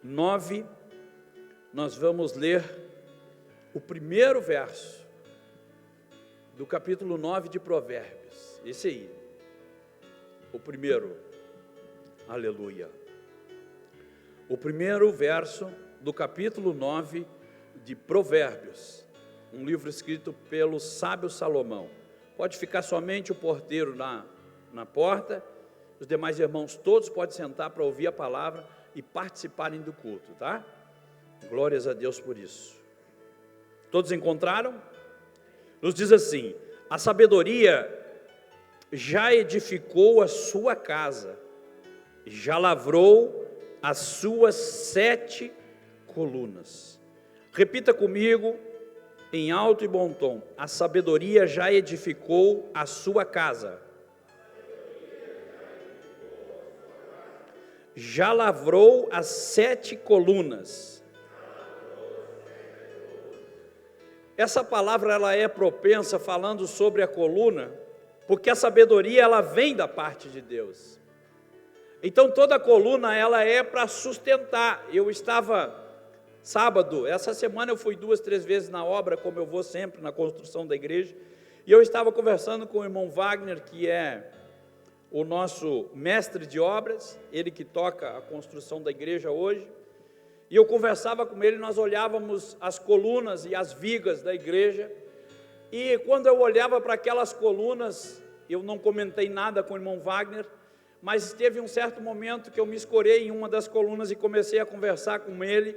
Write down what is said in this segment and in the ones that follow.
9, nós vamos ler o primeiro verso do capítulo 9 de Provérbios. Esse aí, o primeiro, aleluia. O primeiro verso do capítulo 9 de Provérbios, um livro escrito pelo sábio Salomão. Pode ficar somente o porteiro na porta, os demais irmãos todos podem sentar para ouvir a palavra e participarem do culto, tá? Glórias a Deus por isso. Todos encontraram? Nos diz assim: a sabedoria já edificou a sua casa, já lavrou as suas 7 colunas. Repita comigo em alto e bom tom: a sabedoria já edificou a sua casa, já lavrou as 7 colunas. Essa palavra ela é propensa falando sobre a coluna, porque a sabedoria ela vem da parte de Deus. Então toda coluna ela é para sustentar. Eu estava sábado, essa semana eu fui 2, 3 vezes na obra, como eu vou sempre na construção da igreja, e eu estava conversando com o irmão Wagner, que é o nosso mestre de obras, ele que toca a construção da igreja hoje, e eu conversava com ele, nós olhávamos as colunas e as vigas da igreja, e quando eu olhava para aquelas colunas, eu não comentei nada com o irmão Wagner, mas teve um certo momento que eu me escorei em uma das colunas e comecei a conversar com ele,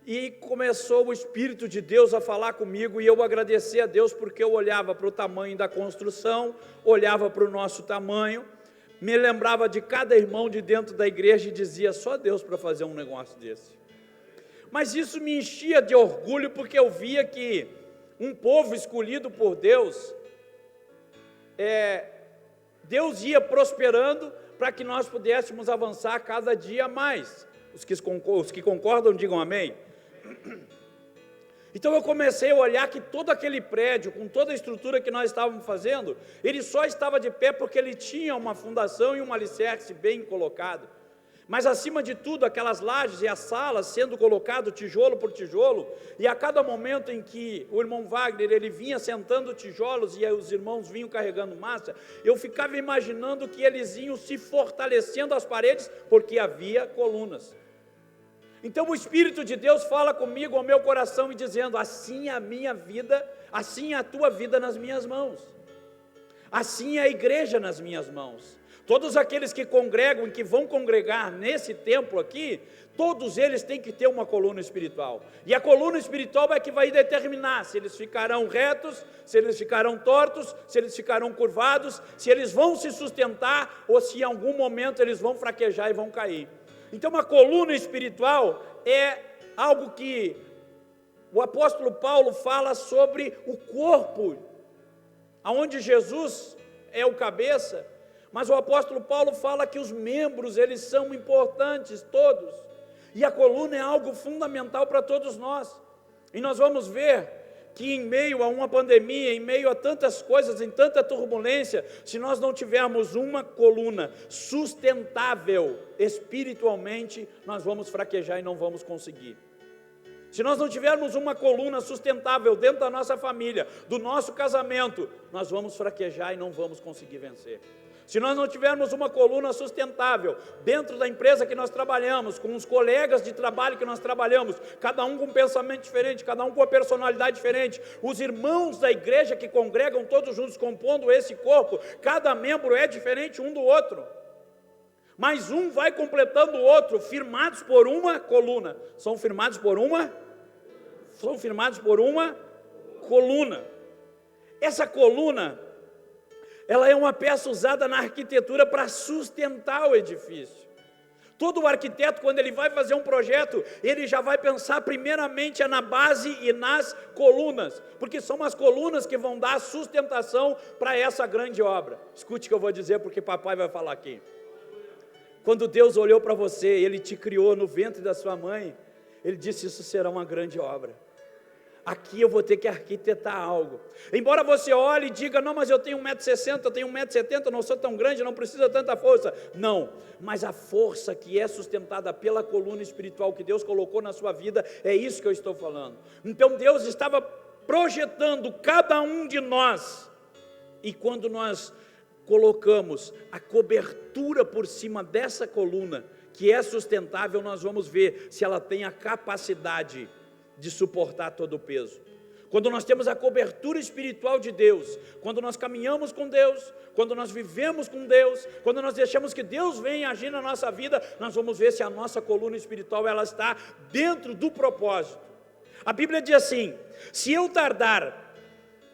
e começou o Espírito de Deus a falar comigo, e eu agradeci a Deus, porque eu olhava para o tamanho da construção, olhava para o nosso tamanho, me lembrava de cada irmão de dentro da igreja e dizia: só Deus para fazer um negócio desse. Mas isso me enchia de orgulho, porque eu via que um povo escolhido por Deus, Deus ia prosperando para que nós pudéssemos avançar cada dia mais. Os que concordam, digam amém. Então eu comecei a olhar que todo aquele prédio, com toda a estrutura que nós estávamos fazendo, ele só estava de pé porque ele tinha uma fundação e um alicerce bem colocado. Mas acima de tudo, aquelas lajes e as salas sendo colocado tijolo por tijolo, e a cada momento em que o irmão Wagner, ele vinha sentando tijolos e os irmãos vinham carregando massa, eu ficava imaginando que eles iam se fortalecendo as paredes, porque havia colunas. Então o Espírito de Deus fala comigo ao meu coração e dizendo: assim é a minha vida, assim é a tua vida nas minhas mãos, assim é a igreja nas minhas mãos. Todos aqueles que congregam e que vão congregar nesse templo aqui, todos eles têm que ter uma coluna espiritual, e a coluna espiritual é que vai determinar se eles ficarão retos, se eles ficarão tortos, se eles ficarão curvados, se eles vão se sustentar, ou se em algum momento eles vão fraquejar e vão cair. Então a coluna espiritual é algo que o apóstolo Paulo fala sobre o corpo, aonde Jesus é o cabeça, mas o apóstolo Paulo fala que os membros, eles são importantes todos, e a coluna é algo fundamental para todos nós. E nós vamos ver que em meio a uma pandemia, em meio a tantas coisas, em tanta turbulência, se nós não tivermos uma coluna sustentável espiritualmente, nós vamos fraquejar e não vamos conseguir. Se nós não tivermos uma coluna sustentável dentro da nossa família, do nosso casamento, nós vamos fraquejar e não vamos conseguir vencer. Se nós não tivermos uma coluna sustentável dentro da empresa que nós trabalhamos, com os colegas de trabalho que nós trabalhamos, cada um com um pensamento diferente, cada um com uma personalidade diferente, os irmãos da igreja que congregam todos juntos compondo esse corpo, cada membro é diferente um do outro, mas um vai completando o outro, firmados por uma coluna. São firmados por uma coluna. Essa coluna, ela é uma peça usada na arquitetura para sustentar o edifício. Todo arquiteto, quando ele vai fazer um projeto, ele já vai pensar primeiramente na base e nas colunas, porque são as colunas que vão dar sustentação para essa grande obra. Escute o que eu vou dizer, porque papai vai falar aqui. Quando Deus olhou para você, Ele te criou no ventre da sua mãe, Ele disse: isso será uma grande obra. aqui eu vou ter que arquitetar algo. Embora você olhe e diga, não, mas eu tenho 1,60 m, eu tenho 1,70 m, não sou tão grande, não precisa tanta força. Não, mas a força que é sustentada pela coluna espiritual que Deus colocou na sua vida, é isso que eu estou falando. Então Deus estava projetando cada um de nós, e quando nós colocamos a cobertura por cima dessa coluna, que é sustentável, nós vamos ver se ela tem a capacidade de suportar todo o peso. Quando nós temos a cobertura espiritual de Deus, quando nós caminhamos com Deus, quando nós vivemos com Deus, quando nós deixamos que Deus venha agir na nossa vida, nós vamos ver se a nossa coluna espiritual ela está dentro do propósito. A Bíblia diz assim: se eu tardar,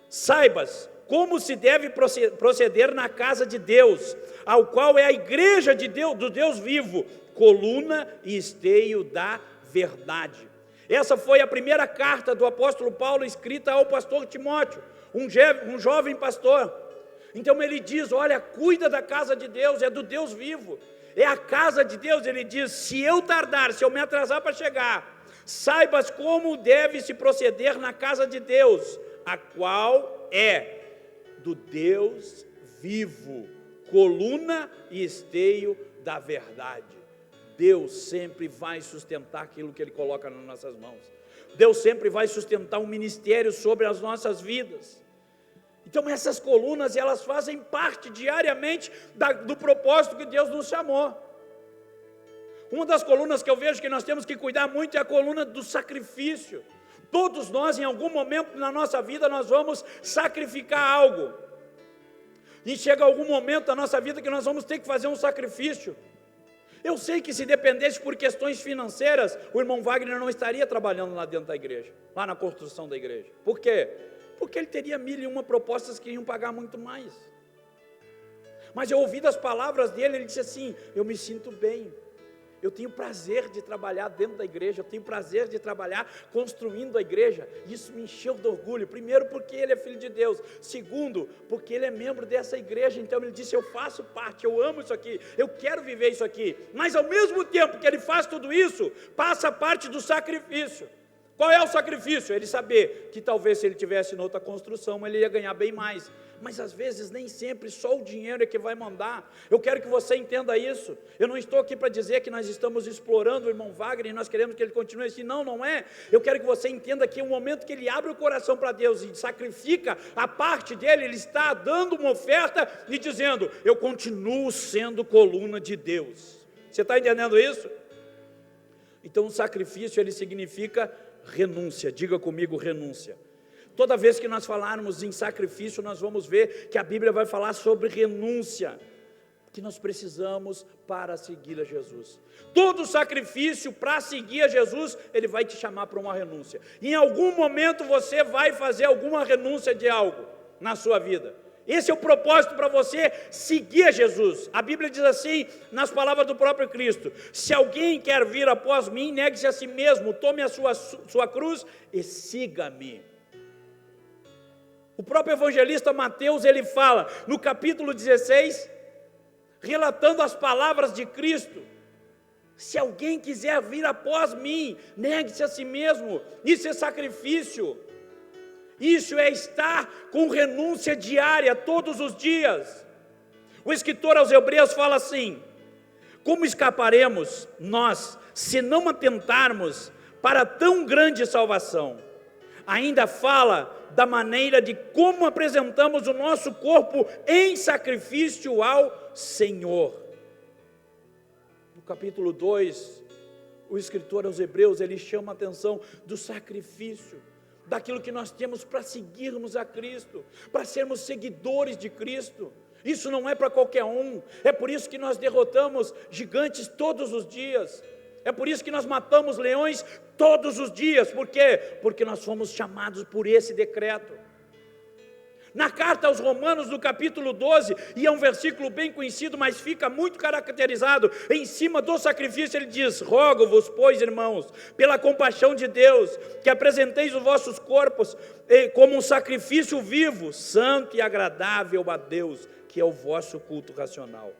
saibas como se deve proceder na casa de Deus, ao qual é a igreja de Deus, do Deus vivo, coluna e esteio da verdade. Essa foi a primeira carta do apóstolo Paulo escrita ao pastor Timóteo, um jovem pastor. Então ele diz, olha, cuida da casa de Deus, é do Deus vivo, é a casa de Deus. Ele diz, se eu tardar, se eu me atrasar para chegar, saibas como deve se proceder na casa de Deus, a qual é do Deus vivo, coluna e esteio da verdade. Deus sempre vai sustentar aquilo que Ele coloca nas nossas mãos. Deus sempre vai sustentar um ministério sobre as nossas vidas. Então essas colunas, elas fazem parte diariamente do propósito que Deus nos chamou. Uma das colunas que eu vejo que nós temos que cuidar muito é a coluna do sacrifício. Todos nós, em algum momento na nossa vida, nós vamos sacrificar algo. E chega algum momento da nossa vida que nós vamos ter que fazer um sacrifício. Eu sei que se dependesse por questões financeiras, o irmão Wagner não estaria trabalhando lá dentro da igreja, lá na construção da igreja. Por quê? Porque ele teria 1001 propostas que iam pagar muito mais. Mas eu ouvi das palavras dele, ele disse assim, eu me sinto bem. Eu tenho prazer de trabalhar dentro da igreja, eu tenho prazer de trabalhar construindo a igreja. Isso me encheu de orgulho. Primeiro, porque ele é filho de Deus. Segundo, porque ele é membro dessa igreja. Então ele disse, eu faço parte, eu amo isso aqui, eu quero viver isso aqui. Mas ao mesmo tempo que ele faz tudo isso, passa parte do sacrifício. Qual é o sacrifício? Ele saber que talvez se ele tivesse em outra construção, ele ia ganhar bem mais. Mas às vezes nem sempre só o dinheiro é que vai mandar. Eu quero que você entenda isso. Eu não estou aqui para dizer que nós estamos explorando o irmão Wagner e nós queremos que ele continue assim. Não, não é. Eu quero que você entenda que o momento que ele abre o coração para Deus e sacrifica a parte dele, ele está dando uma oferta e dizendo, eu continuo sendo coluna de Deus. Você está entendendo isso? Então o sacrifício, ele significa renúncia. Diga comigo, renúncia. Toda vez que nós falarmos em sacrifício, nós vamos ver que a Bíblia vai falar sobre renúncia, que nós precisamos para seguir a Jesus. Todo sacrifício para seguir a Jesus, ele vai te chamar para uma renúncia. Em algum momento você vai fazer alguma renúncia de algo na sua vida. Esse é o propósito para você seguir a Jesus. A Bíblia diz assim, nas palavras do próprio Cristo, se alguém quer vir após mim, negue-se a si mesmo, tome a sua cruz e siga-me. O próprio evangelista Mateus, ele fala, no capítulo 16, relatando as palavras de Cristo, se alguém quiser vir após mim, negue-se a si mesmo, isso é sacrifício, isso é estar com renúncia diária, todos os dias. O escritor aos Hebreus fala assim, como escaparemos nós, se não atentarmos para tão grande salvação? Ainda fala da maneira de como apresentamos o nosso corpo em sacrifício ao Senhor. No capítulo 2, o escritor aos Hebreus, ele chama a atenção do sacrifício, daquilo que nós temos para seguirmos a Cristo, para sermos seguidores de Cristo. Isso não é para qualquer um, é por isso que nós derrotamos gigantes todos os dias, é por isso que nós matamos leões todos os dias. Por quê? Porque nós fomos chamados por esse decreto. Na carta aos Romanos, no capítulo 12, e é um versículo bem conhecido, mas fica muito caracterizado em cima do sacrifício, ele diz, rogo-vos, pois, irmãos, pela compaixão de Deus, que apresenteis os vossos corpos como um sacrifício vivo, santo e agradável a Deus, que é o vosso culto racional.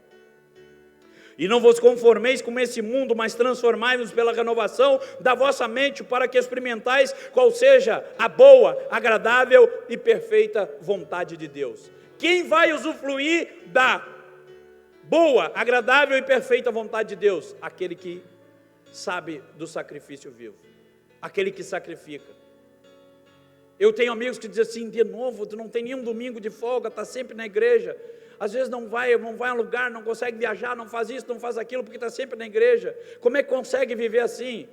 E não vos conformeis com esse mundo, mas transformai-vos pela renovação da vossa mente, para que experimentais qual seja a boa, agradável e perfeita vontade de Deus. Quem vai usufruir da boa, agradável e perfeita vontade de Deus? Aquele que sabe do sacrifício vivo, aquele que sacrifica. Eu tenho amigos que dizem assim: de novo, tu não tem nenhum domingo de folga, está sempre na igreja. Às vezes não vai a um lugar, não consegue viajar, não faz isso, não faz aquilo, porque está sempre na igreja. Como é que consegue viver assim?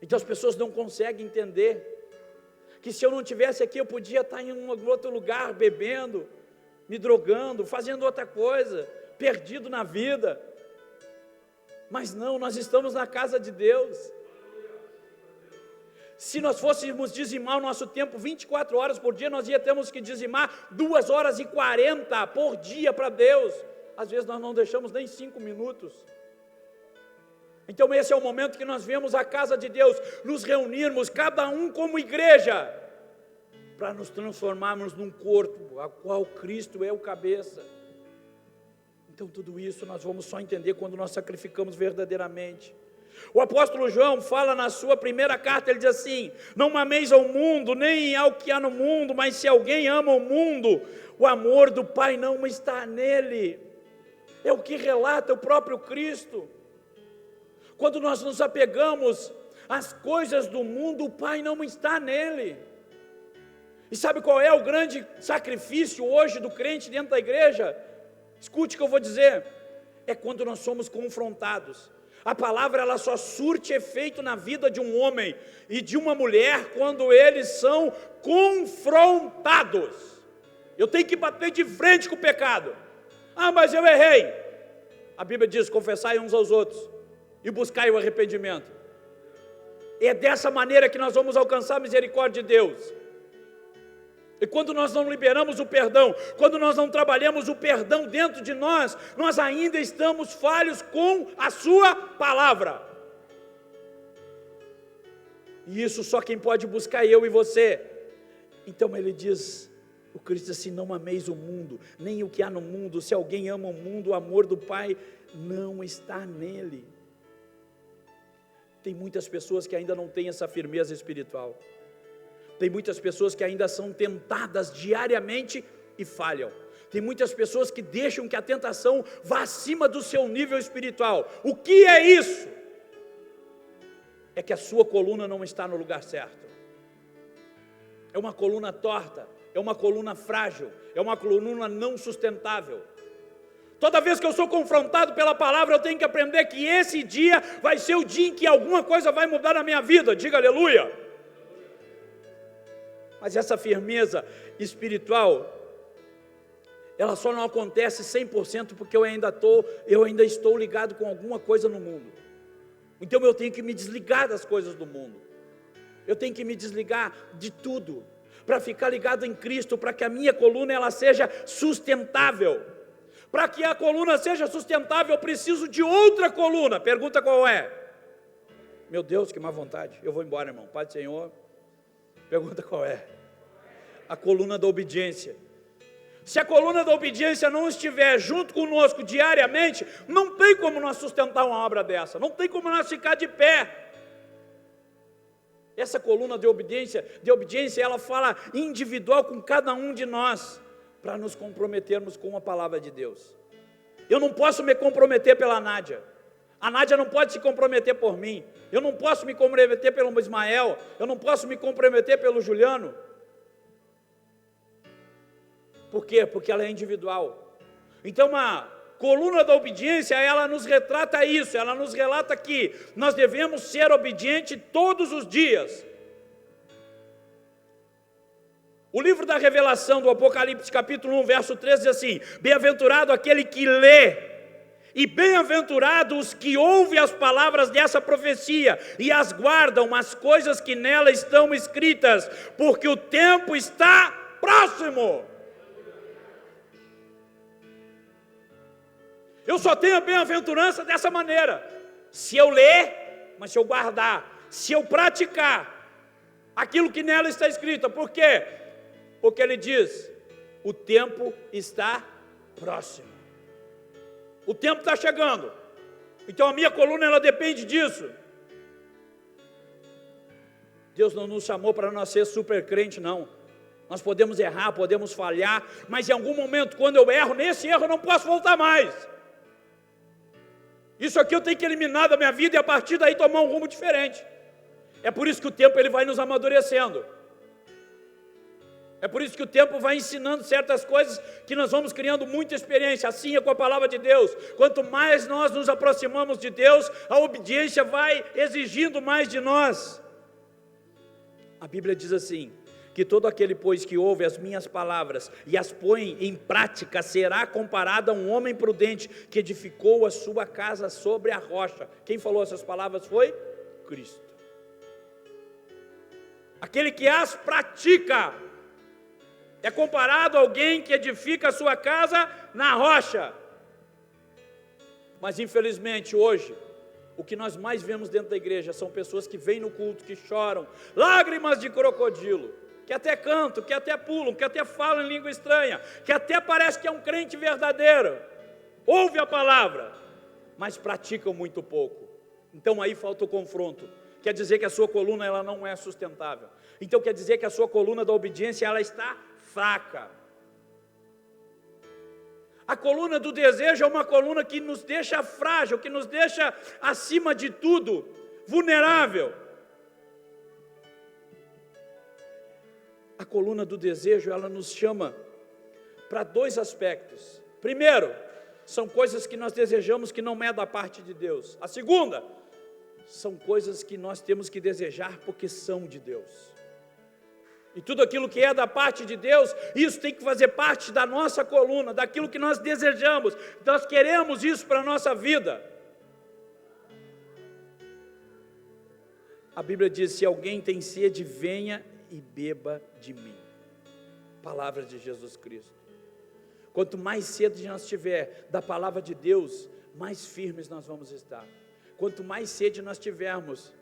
Então as pessoas não conseguem entender que se eu não estivesse aqui, eu podia estar em um outro lugar, bebendo, me drogando, fazendo outra coisa, perdido na vida. Mas não, nós estamos na casa de Deus. Se nós fôssemos dizimar o nosso tempo 24 horas por dia, nós íamos que dizimar 2 horas e 40 por dia para Deus. Às vezes nós não deixamos nem 5 minutos. Então esse é o momento que nós vemos a casa de Deus, nos reunirmos, cada um como igreja, para nos transformarmos num corpo, a qual Cristo é o cabeça. Então tudo isso nós vamos só entender quando nós sacrificamos verdadeiramente. O apóstolo João fala na sua primeira carta, ele diz assim: não ameis ao mundo, nem ao que há no mundo, mas se alguém ama o mundo, o amor do Pai não está nele. É o que relata o próprio Cristo. Quando nós nos apegamos às coisas do mundo, o Pai não está nele. E sabe qual é o grande sacrifício hoje do crente dentro da igreja? Escute o que eu vou dizer. É quando nós somos confrontados. A palavra ela só surte efeito na vida de um homem e de uma mulher quando eles são confrontados. Eu tenho que bater de frente com o pecado. Ah, mas eu errei. A Bíblia diz: confessai uns aos outros e buscai o arrependimento. É dessa maneira que nós vamos alcançar a misericórdia de Deus. E quando nós não liberamos o perdão, quando nós não trabalhamos o perdão dentro de nós, nós ainda estamos falhos com a sua palavra. E isso só quem pode buscar é eu e você. Então ele diz, o Cristo diz assim: não ameis o mundo, nem o que há no mundo. Se alguém ama o mundo, o amor do Pai não está nele. Tem muitas pessoas que ainda não têm essa firmeza espiritual. Tem muitas pessoas que ainda são tentadas diariamente e falham. Tem muitas pessoas que deixam que a tentação vá acima do seu nível espiritual. O que é isso? É que a sua coluna não está no lugar certo. É uma coluna torta, é uma coluna frágil, é uma coluna não sustentável. Toda vez que eu sou confrontado pela palavra, eu tenho que aprender que esse dia vai ser o dia em que alguma coisa vai mudar na minha vida. Diga aleluia. Mas essa firmeza espiritual, ela só não acontece 100% porque eu ainda estou ligado com alguma coisa no mundo. Então eu tenho que me desligar das coisas do mundo. Eu tenho que me desligar de tudo, para ficar ligado em Cristo, para que a minha coluna ela seja sustentável. Para que a coluna seja sustentável, eu preciso de outra coluna. Pergunta qual é? Meu Deus, que má vontade. Eu vou embora, irmão. Pai do Senhor. Pergunta qual é? A coluna da obediência. Se a coluna da obediência não estiver junto conosco diariamente, não tem como nós sustentar uma obra dessa, não tem como nós ficar de pé. Essa coluna de obediência, ela fala individual com cada um de nós, para nos comprometermos com a palavra de Deus. Eu não posso me comprometer pela Nádia. A Nádia não pode se comprometer por mim. Eu não posso me comprometer pelo Ismael. Eu não posso me comprometer pelo Juliano. Por quê? Porque ela é individual. Então a coluna da obediência, ela nos retrata isso. Ela nos relata que nós devemos ser obedientes todos os dias. O livro da Revelação do Apocalipse, capítulo 1, verso 13, diz assim: bem-aventurado aquele que lê, e bem-aventurados os que ouvem as palavras dessa profecia e as guardam, as coisas que nela estão escritas, porque o tempo está próximo. Eu só tenho a bem-aventurança dessa maneira: se eu ler, mas se eu guardar, se eu praticar aquilo que nela está escrito. Por quê? Porque ele diz: o tempo está próximo. O tempo está chegando. Então a minha coluna, ela depende disso. Deus não nos chamou para nós ser super crente, não. Nós podemos errar, podemos falhar, mas em algum momento, quando eu erro, nesse erro eu não posso voltar mais. Isso aqui eu tenho que eliminar da minha vida e a partir daí tomar um rumo diferente. É por isso que o tempo ele vai nos amadurecendo. É por isso que o tempo vai ensinando certas coisas que nós vamos criando muita experiência. Assim é com a palavra de Deus. Quanto mais nós nos aproximamos de Deus, a obediência vai exigindo mais de nós. A Bíblia diz assim, que todo aquele, pois, que ouve as minhas palavras e as põe em prática, será comparado a um homem prudente que edificou a sua casa sobre a rocha. Quem falou essas palavras foi Cristo. Aquele que as pratica é comparado a alguém que edifica a sua casa na rocha. Mas infelizmente hoje, o que nós mais vemos dentro da igreja são pessoas que vêm no culto, que choram, lágrimas de crocodilo, que até cantam, que até pulam, que até falam em língua estranha, que até parece que é um crente verdadeiro, ouve a palavra, mas praticam muito pouco. Então aí falta o confronto. Quer dizer que a sua coluna ela não é sustentável. Então quer dizer que a sua coluna da obediência ela está fraca. A coluna do desejo é uma coluna que nos deixa frágil, que nos deixa, acima de tudo, vulnerável. A coluna do desejo, ela nos chama para dois aspectos. Primeiro, são coisas que nós desejamos que não é da parte de Deus. A segunda, são coisas que nós temos que desejar porque são de Deus. E tudo aquilo que é da parte de Deus, isso tem que fazer parte da nossa coluna, daquilo que nós desejamos, nós queremos isso para a nossa vida. A Bíblia diz, se alguém tem sede, venha e beba de mim. Palavra de Jesus Cristo. Quanto mais sede nós tiver da palavra de Deus, mais firmes nós vamos estar. Quanto mais sede nós tivermos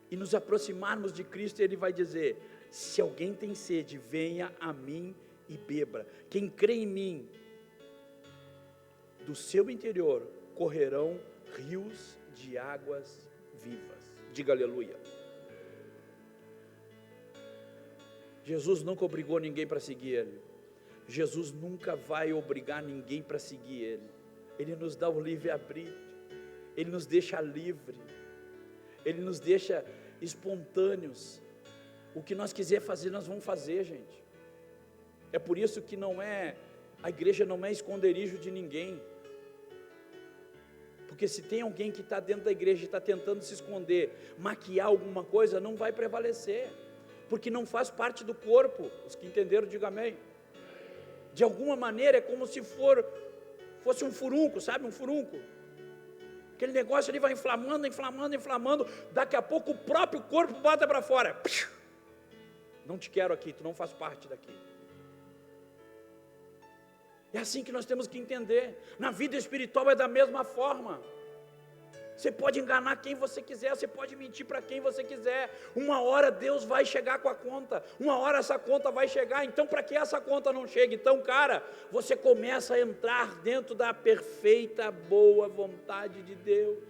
e nos aproximarmos de Cristo, Ele vai dizer, se alguém tem sede, venha a mim e beba. Quem crê em mim, do seu interior correrão rios de águas vivas. Diga aleluia. Jesus nunca obrigou ninguém para seguir Ele. Jesus nunca vai obrigar ninguém para seguir Ele. Ele nos dá o livre-arbítrio. Ele nos deixa livre. Ele nos deixa espontâneos. O que nós quiser fazer, nós vamos fazer, gente. É por isso que a igreja não é esconderijo de ninguém. Porque se tem alguém que está dentro da igreja e está tentando se esconder, maquiar alguma coisa, não vai prevalecer. Porque não faz parte do corpo. Os que entenderam, digam amém. De alguma maneira é como se fosse um furunco, sabe? Um furunco. Aquele negócio ali vai inflamando, inflamando, inflamando. Daqui a pouco o próprio corpo bota para fora. Não te quero aqui, tu não faz parte daqui. É assim que nós temos que entender. Na vida espiritual é da mesma forma. Você pode enganar quem você quiser, você pode mentir para quem você quiser. Uma hora Deus vai chegar com a conta. Uma hora essa conta vai chegar. Então, para que essa conta não chegue? Então, cara, você começa a entrar dentro da perfeita, boa vontade de Deus.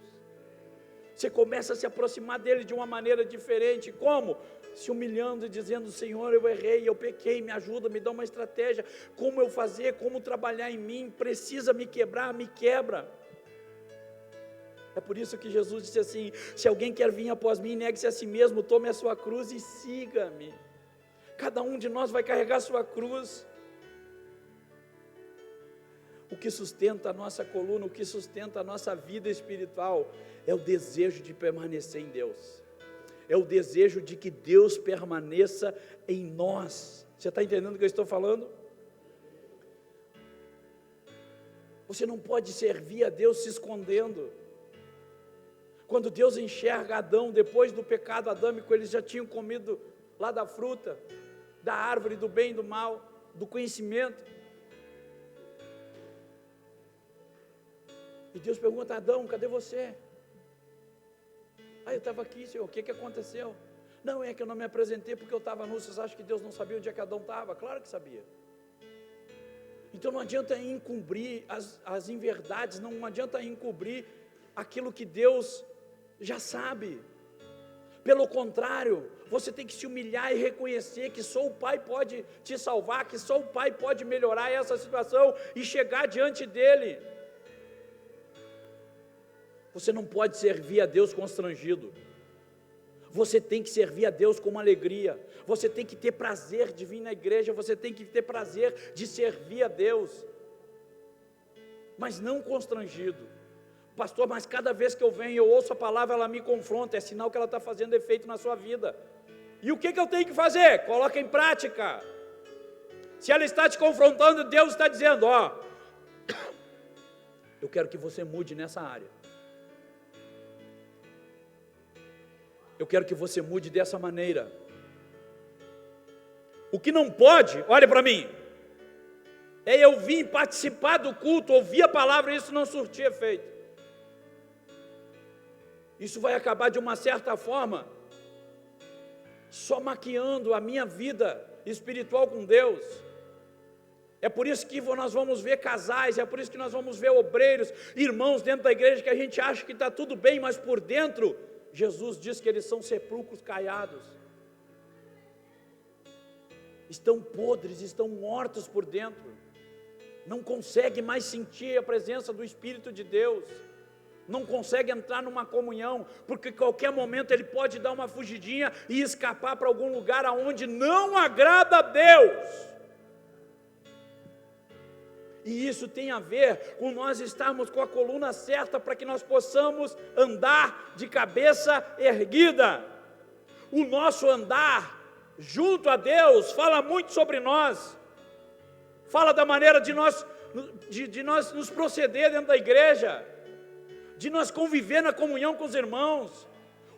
Você começa a se aproximar dele de uma maneira diferente. Como? Se humilhando e dizendo, Senhor, eu errei, eu pequei, me ajuda, me dá uma estratégia, como eu fazer, como trabalhar em mim, precisa me quebrar, me quebra. É por isso que Jesus disse assim, se alguém quer vir após mim, negue-se a si mesmo, tome a sua cruz e siga-me. Cada um de nós vai carregar a sua cruz. O que sustenta a nossa coluna, o que sustenta a nossa vida espiritual, é o desejo de permanecer em Deus. É o desejo de que Deus permaneça em nós. Você está entendendo o que eu estou falando? Você não pode servir a Deus se escondendo. Quando Deus enxerga Adão, depois do pecado adâmico, eles já tinham comido lá da fruta, da árvore do bem e do mal, do conhecimento. E Deus pergunta, Adão, cadê você? Eu estava aqui, Senhor, o que aconteceu? Não, é que eu não me apresentei porque eu estava nu. Vocês acham que Deus não sabia onde é que Adão estava? Claro que sabia. Então não adianta encobrir as inverdades, não adianta encobrir aquilo que Deus já sabe. Pelo contrário, você tem que se humilhar e reconhecer que só o Pai pode te salvar, que só o Pai pode melhorar essa situação e chegar diante dEle. Você não pode servir a Deus constrangido. Você tem que servir a Deus com alegria. Você tem que ter prazer de vir na igreja, você tem que ter prazer de servir a Deus, mas não constrangido. Pastor, mas cada vez que eu venho, eu ouço a palavra, ela me confronta, é sinal que ela está fazendo efeito na sua vida. E o que eu tenho que fazer? Coloca em prática. Se ela está te confrontando, Deus está dizendo, eu quero que você mude nessa área. Eu quero que você mude dessa maneira. O que não pode, olha para mim, é eu vir participar do culto, ouvir a palavra e isso não surtir efeito. Isso vai acabar de uma certa forma só maquiando a minha vida espiritual com Deus. É por isso que nós vamos ver casais, é por isso que nós vamos ver obreiros, irmãos dentro da igreja que a gente acha que está tudo bem, mas por dentro, Jesus diz que eles são sepulcros caiados. Estão podres, estão mortos por dentro. Não consegue mais sentir a presença do Espírito de Deus. Não consegue entrar numa comunhão, porque em qualquer momento ele pode dar uma fugidinha e escapar para algum lugar aonde não agrada a Deus. E isso tem a ver com nós estarmos com a coluna certa para que nós possamos andar de cabeça erguida. O nosso andar junto a Deus fala muito sobre nós, fala da maneira de nós nos proceder dentro da igreja, de nós conviver na comunhão com os irmãos.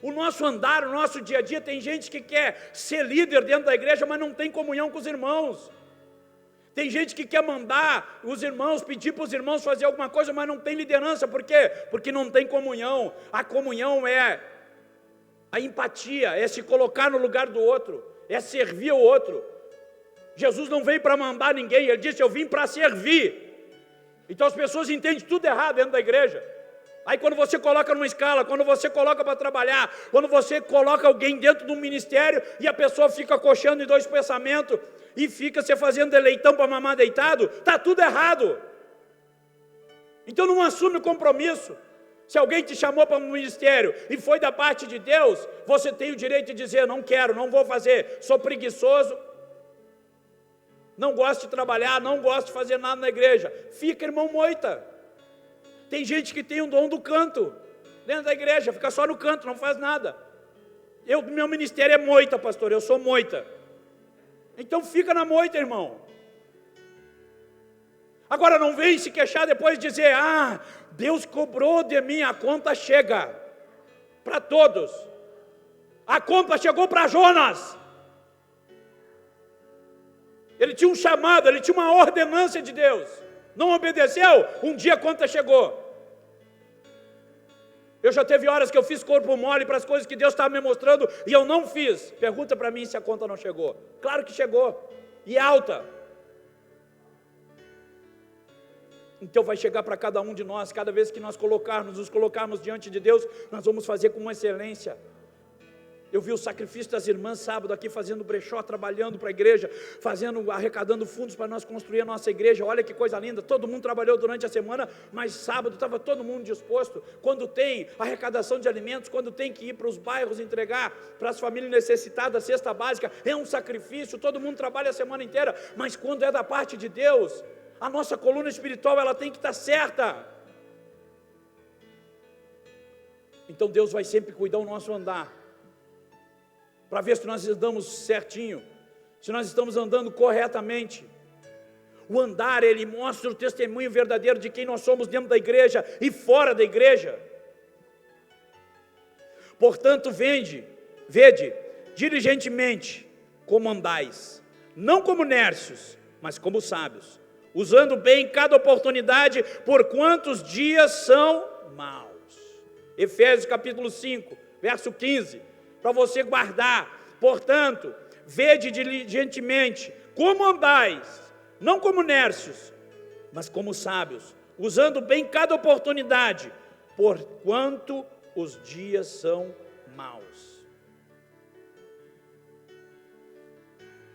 O nosso andar, o nosso dia a dia, tem gente que quer ser líder dentro da igreja, mas não tem comunhão com os irmãos. Tem gente que quer mandar os irmãos, pedir para os irmãos fazer alguma coisa, mas não tem liderança. Por quê? Porque não tem comunhão. A comunhão é a empatia, é se colocar no lugar do outro, é servir o outro. Jesus não veio para mandar ninguém, ele disse, eu vim para servir. Então as pessoas entendem tudo errado dentro da igreja. Aí quando você coloca numa escala, quando você coloca para trabalhar, quando você coloca alguém dentro do ministério e a pessoa fica coxando em dois pensamentos e fica se fazendo leitão para mamar deitado, está tudo errado. Então não assume o compromisso. Se alguém te chamou para um ministério e foi da parte de Deus, você tem o direito de dizer, não quero, não vou fazer, sou preguiçoso, não gosto de trabalhar, não gosto de fazer nada na igreja. Fica, irmão, moita. Tem gente que tem o dom do canto dentro da igreja, fica só no canto, não faz nada. Meu ministério é moita, pastor, eu sou moita. Então fica na moita, irmão. Agora não vem se queixar depois de dizer, Deus cobrou de mim, a conta chega para todos. A conta chegou para Jonas. Ele tinha um chamado, ele tinha uma ordenança de Deus. Não obedeceu, um dia a conta chegou. Eu já teve horas que eu fiz corpo mole para as coisas que Deus estava me mostrando e eu não fiz. Pergunta para mim se a conta não chegou. Claro que chegou, e alta. Então vai chegar para cada um de nós, cada vez que nós nos colocarmos diante de Deus, nós vamos fazer com excelência. Eu vi o sacrifício das irmãs sábado aqui fazendo brechó, trabalhando para a igreja, arrecadando fundos para nós construir a nossa igreja. Olha que coisa linda, todo mundo trabalhou durante a semana, mas sábado estava todo mundo disposto. Quando tem arrecadação de alimentos, quando tem que ir para os bairros entregar para as famílias necessitadas a cesta básica, é um sacrifício, todo mundo trabalha a semana inteira, mas quando é da parte de Deus, a nossa coluna espiritual ela tem que estar certa. Então Deus vai sempre cuidar do nosso andar, para ver se nós andamos certinho, se nós estamos andando corretamente. O andar, ele mostra o testemunho verdadeiro de quem nós somos dentro da igreja e fora da igreja. Portanto, vede diligentemente como andais, não como nércios, mas como sábios, usando bem cada oportunidade, porquanto os dias são maus. Efésios capítulo 5, verso 15, para você guardar. Portanto, vede diligentemente como andais, não como nércios, mas como sábios, usando bem cada oportunidade, porquanto os dias são maus.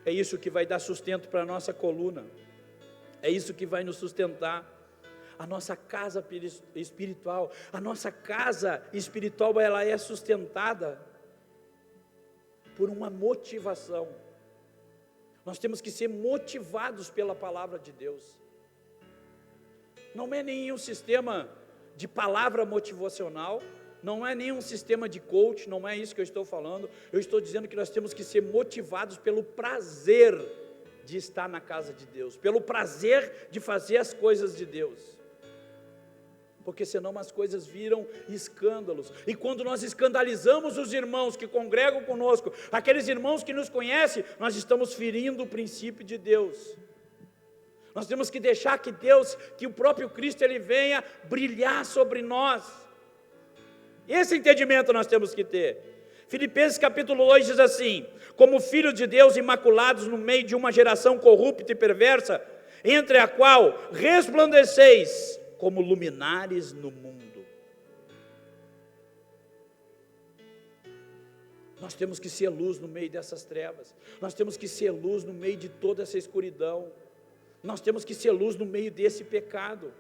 É isso que vai dar sustento para a nossa coluna, é isso que vai nos sustentar. A nossa casa espiritual, ela é sustentada por uma motivação. Nós temos que ser motivados pela palavra de Deus. Não é nenhum sistema de palavra motivacional, não é nenhum sistema de coach, não é isso que eu estou falando. Eu estou dizendo que nós temos que ser motivados pelo prazer de estar na casa de Deus, pelo prazer de fazer as coisas de Deus. Porque senão as coisas viram escândalos, e quando nós escandalizamos os irmãos que congregam conosco, aqueles irmãos que nos conhecem, nós estamos ferindo o princípio de Deus. Nós temos que deixar que Deus, que o próprio Cristo, Ele venha brilhar sobre nós. Esse entendimento nós temos que ter. Filipenses capítulo 2 diz assim: como filhos de Deus imaculados no meio de uma geração corrupta e perversa, entre a qual resplandeceis como luminares no mundo. Nós temos que ser luz no meio dessas trevas, nós temos que ser luz no meio de toda essa escuridão, nós temos que ser luz no meio desse pecado.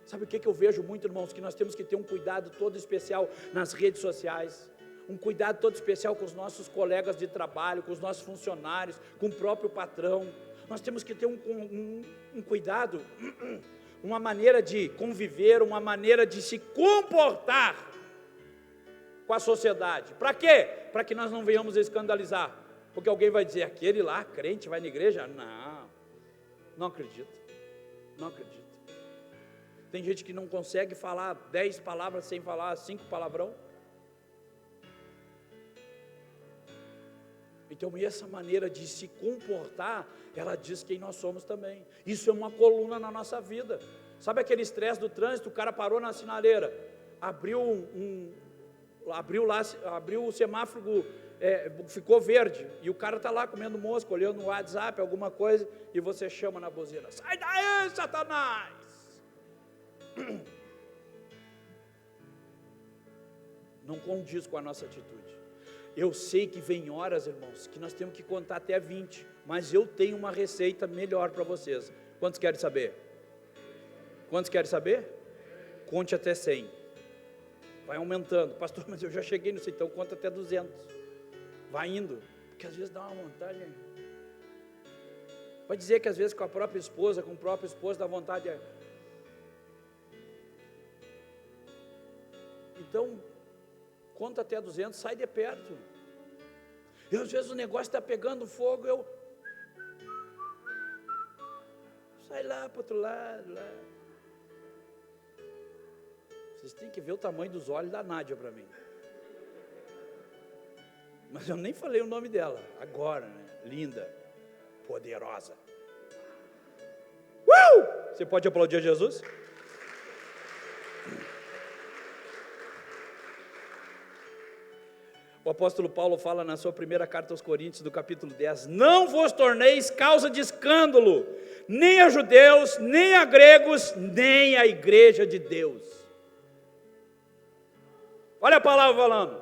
Sabe o que eu vejo muito, irmãos? Que nós temos que ter um cuidado todo especial nas redes sociais, um cuidado todo especial com os nossos colegas de trabalho, com os nossos funcionários, com o próprio patrão. Nós temos que ter um cuidado, uma maneira de conviver, uma maneira de se comportar com a sociedade. Para quê? Para que nós não venhamos a escandalizar. Porque alguém vai dizer, aquele lá, crente, vai na igreja? Não acredito, não acredito. Tem gente que não consegue falar 10 palavras sem falar 5 palavrão. Então, essa maneira de se comportar, ela diz quem nós somos também. Isso é uma coluna na nossa vida. Sabe aquele estresse do trânsito? O cara parou na sinaleira, abriu o semáforo, ficou verde, e o cara está lá comendo mosca, olhando no WhatsApp, alguma coisa, e você chama na buzina: sai daí, Satanás! Não condiz com a nossa atitude. Eu sei que vem horas, irmãos, que nós temos que contar até 20, mas eu tenho uma receita melhor para vocês. Quantos querem saber? Quantos querem saber? Conte até 100. Vai aumentando. Pastor, mas eu já cheguei nisso, então conta até 200. Vai indo, porque às vezes dá uma vontade. Vai dizer que às vezes com a própria esposa, com o próprio esposo, dá vontade. Então, conta até 200, sai de perto. E às vezes o negócio está pegando fogo, eu sai lá para o outro lado, lá. Vocês têm que ver o tamanho dos olhos da Nádia para mim. Mas eu nem falei o nome dela, agora, né? Linda, poderosa. Você pode aplaudir a Jesus? O apóstolo Paulo fala na sua primeira carta aos Coríntios, do capítulo 10, não vos torneis causa de escândalo, nem a judeus, nem a gregos, nem a igreja de Deus. Olha a palavra falando,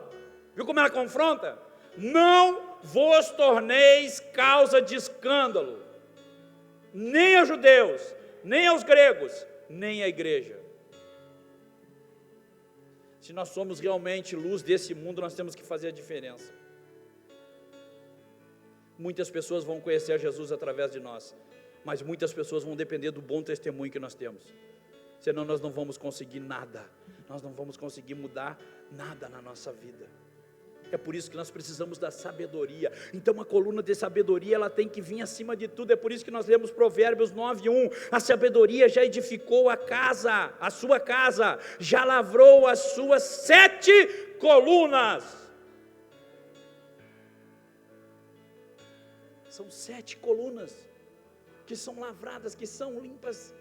viu como ela confronta? Não vos torneis causa de escândalo, nem a judeus, nem aos gregos, nem a igreja. Se nós somos realmente luz desse mundo, nós temos que fazer a diferença. Muitas pessoas vão conhecer Jesus através de nós, mas muitas pessoas vão depender do bom testemunho que nós temos. Senão nós não vamos conseguir nada, nós não vamos conseguir mudar nada na nossa vida. É por isso que nós precisamos da sabedoria. Então a coluna de sabedoria, ela tem que vir acima de tudo. É por isso que nós lemos Provérbios 9:1. A sabedoria já edificou a casa, a sua casa, já lavrou as suas 7 colunas. São 7 colunas que são lavradas, que são limpas,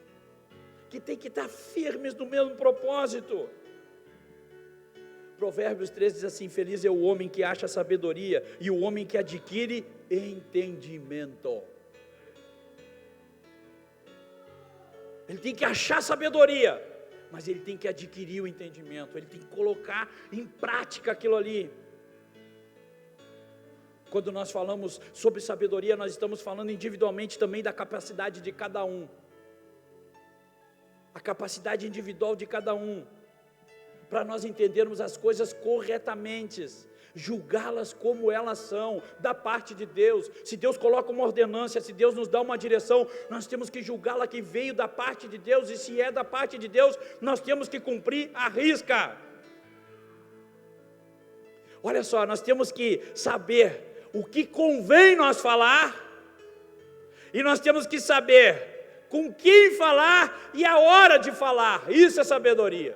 que tem que estar firmes no mesmo propósito. Provérbios 13 diz assim: feliz é o homem que acha sabedoria e o homem que adquire entendimento. Ele tem que achar sabedoria, mas ele tem que adquirir o entendimento, ele tem que colocar em prática aquilo ali. Quando nós falamos sobre sabedoria, nós estamos falando individualmente também da capacidade de cada um. A capacidade individual de cada um, para nós entendermos as coisas corretamente, julgá-las como elas são, da parte de Deus. Se Deus coloca uma ordenança, se Deus nos dá uma direção, nós temos que julgá-la que veio da parte de Deus, e se é da parte de Deus, nós temos que cumprir à risca. Olha só, nós temos que saber o que convém nós falar, e nós temos que saber com quem falar e a hora de falar. Isso é sabedoria.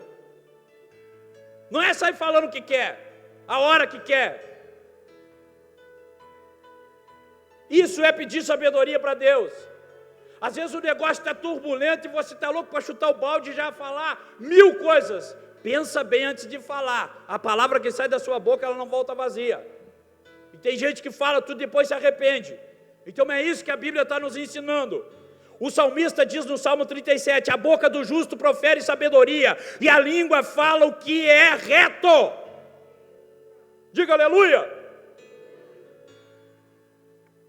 Não é sair falando o que quer, a hora que quer. Isso é pedir sabedoria para Deus. Às vezes o negócio está turbulento e você está louco para chutar o balde e já falar 1000 coisas. Pensa bem antes de falar. A palavra que sai da sua boca, ela não volta vazia. E tem gente que fala tudo e depois se arrepende. Então é isso que a Bíblia está nos ensinando. O salmista diz no Salmo 37, a boca do justo profere sabedoria, e a língua fala o que é reto. Diga aleluia.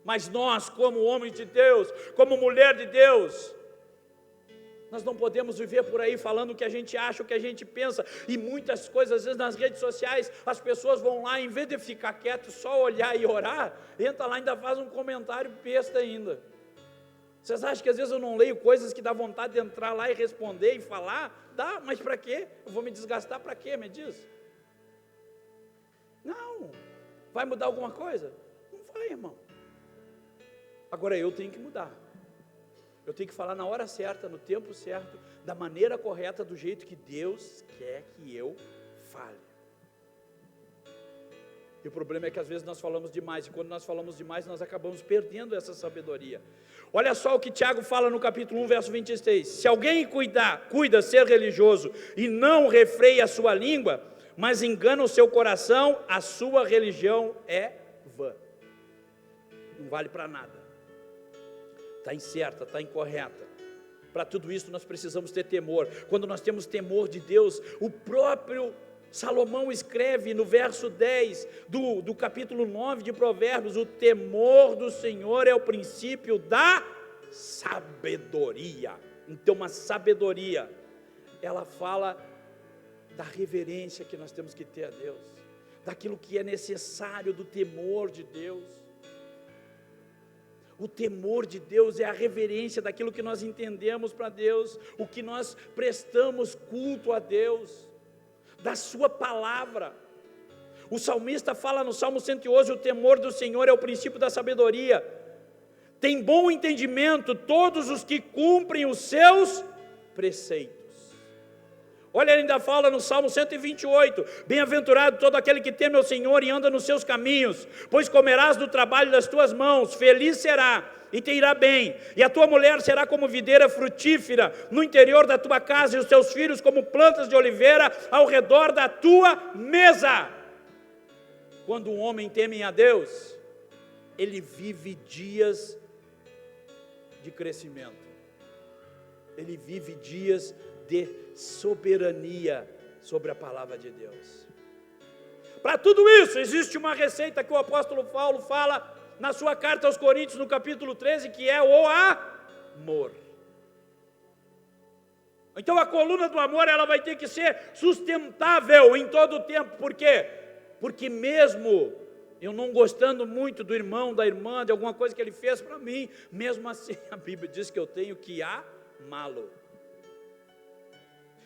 Mas nós, como homens de Deus, como mulher de Deus, nós não podemos viver por aí falando o que a gente acha, o que a gente pensa, e muitas coisas, às vezes nas redes sociais, as pessoas vão lá, em vez de ficar quieto, só olhar e orar, entra lá e ainda faz um comentário besta ainda. Vocês acham que às vezes eu não leio coisas que dá vontade de entrar lá e responder e falar? Dá, mas para quê? Eu vou me desgastar para quê, me diz? Não. Vai mudar alguma coisa? Não vai, irmão. Agora eu tenho que mudar. Eu tenho que falar na hora certa, no tempo certo, da maneira correta, do jeito que Deus quer que eu fale. E o problema é que às vezes nós falamos demais, e quando nós falamos demais, nós acabamos perdendo essa sabedoria. Olha só o que Tiago fala no capítulo 1, verso 26. Se alguém cuida ser religioso e não refreia a sua língua, mas engana o seu coração, a sua religião é vã. Não vale para nada. Está incerta, está incorreta. Para tudo isso nós precisamos ter temor. Quando nós temos temor de Deus, o próprio Salomão escreve no verso 10 do capítulo 9 de Provérbios, o temor do Senhor é o princípio da sabedoria. Então a sabedoria, ela fala da reverência que nós temos que ter a Deus, daquilo que é necessário, do temor de Deus. O temor de Deus é a reverência daquilo que nós entendemos para Deus, o que nós prestamos culto a Deus, da sua palavra. O salmista fala no Salmo 111, o temor do Senhor é o princípio da sabedoria. Tem bom entendimento todos os que cumprem os seus preceitos. Olha, ele ainda fala no Salmo 128, bem-aventurado todo aquele que teme ao Senhor e anda nos seus caminhos, pois comerás do trabalho das tuas mãos, feliz será e te irá bem, e a tua mulher será como videira frutífera no interior da tua casa, e os teus filhos como plantas de oliveira ao redor da tua mesa. Quando um homem teme a Deus, ele vive dias de crescimento, ele vive dias de soberania sobre a palavra de Deus. Para tudo isso, existe uma receita que o apóstolo Paulo fala na sua carta aos Coríntios, no capítulo 13, que é o amor. Então a coluna do amor, ela vai ter que ser sustentável em todo o tempo. Por quê? Porque mesmo eu não gostando muito do irmão, da irmã, de alguma coisa que ele fez para mim, mesmo assim a Bíblia diz que eu tenho que amá-lo.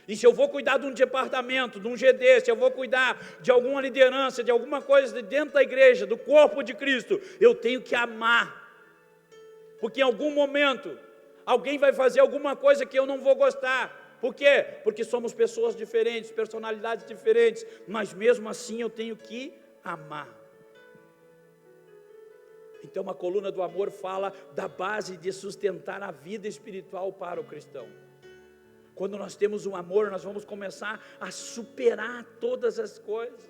E se eu vou cuidar de um departamento, de um GD, se eu vou cuidar de alguma liderança, de alguma coisa dentro da igreja, do corpo de Cristo, eu tenho que amar. Porque em algum momento, alguém vai fazer alguma coisa que eu não vou gostar. Por quê? Porque somos pessoas diferentes, personalidades diferentes, mas mesmo assim eu tenho que amar. Então a coluna do amor fala da base de sustentar a vida espiritual para o cristão. Quando nós temos um amor, nós vamos começar a superar todas as coisas.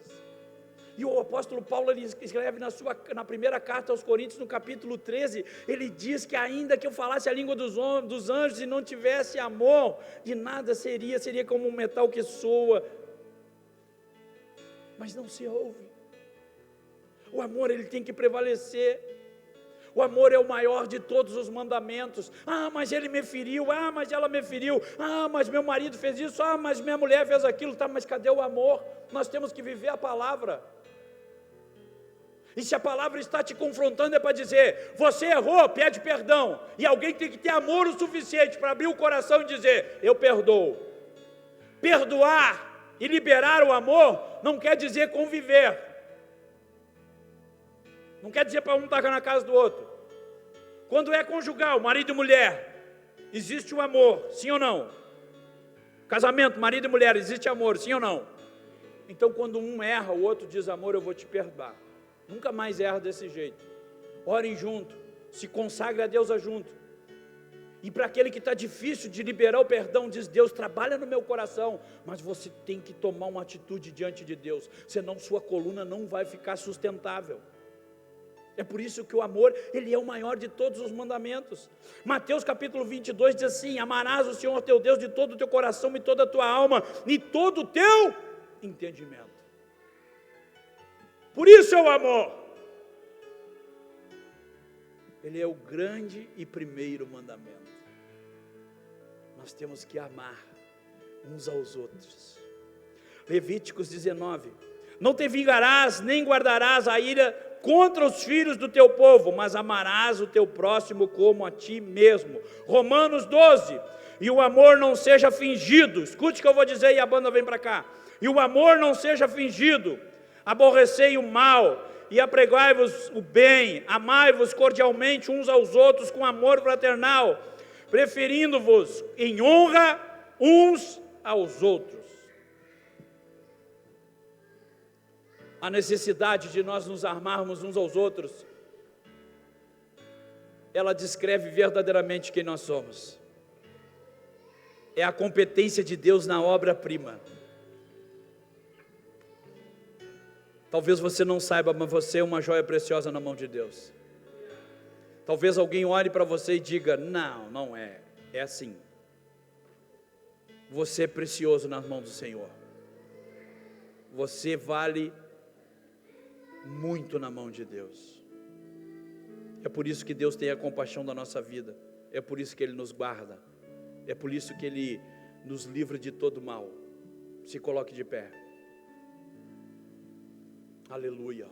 E o apóstolo Paulo, ele escreve na primeira carta aos Coríntios, no capítulo 13, ele diz que ainda que eu falasse a língua dos anjos e não tivesse amor, de nada seria como um metal que soa, mas não se ouve. O amor, ele tem que prevalecer. O amor é o maior de todos os mandamentos. Ah, mas ele me feriu. Ah, mas ela me feriu. Ah, mas meu marido fez isso. Ah, mas minha mulher fez aquilo. Tá, mas cadê o amor? Nós temos que viver a palavra. E se a palavra está te confrontando, é para dizer: você errou, pede perdão. E alguém tem que ter amor o suficiente para abrir o coração e dizer: eu perdoo. Perdoar e liberar o amor não quer dizer conviver. Não quer dizer para um estar na casa do outro. Quando é conjugal, marido e mulher, existe o amor, sim ou não? Casamento, marido e mulher, existe amor, sim ou não? Então quando um erra, o outro diz: amor, eu vou te perdoar. Nunca mais erra desse jeito. Orem junto, se consagre a Deus junto. E para aquele que está difícil de liberar o perdão, diz: Deus, trabalha no meu coração, mas você tem que tomar uma atitude diante de Deus, senão sua coluna não vai ficar sustentável. É por isso que o amor, ele é o maior de todos os mandamentos. Mateus capítulo 22 diz assim: amarás o Senhor teu Deus de todo o teu coração, e toda a tua alma, e todo o teu entendimento. Por isso é o amor. Ele é o grande e primeiro mandamento. Nós temos que amar uns aos outros. Levíticos 19: não te vingarás, nem guardarás a ira contra os filhos do teu povo, mas amarás o teu próximo como a ti mesmo. Romanos 12: e o amor não seja fingido. Escute o que eu vou dizer e a banda vem para cá. E o amor não seja fingido. Aborrecei o mal e apregai-vos o bem, amai-vos cordialmente uns aos outros com amor fraternal, preferindo-vos em honra uns aos outros. A necessidade de nós nos amarmos uns aos outros, ela descreve verdadeiramente quem nós somos. É a competência de Deus na obra-prima. Talvez você não saiba, mas você é uma joia preciosa na mão de Deus. Talvez alguém olhe para você e diga: não, não é, é assim. Você é precioso nas mãos do Senhor. Você vale muito na mão de Deus. É por isso que Deus tem a compaixão da nossa vida. É por isso que Ele nos guarda. É por isso que Ele nos livra de todo mal. Se coloque de pé. Aleluia.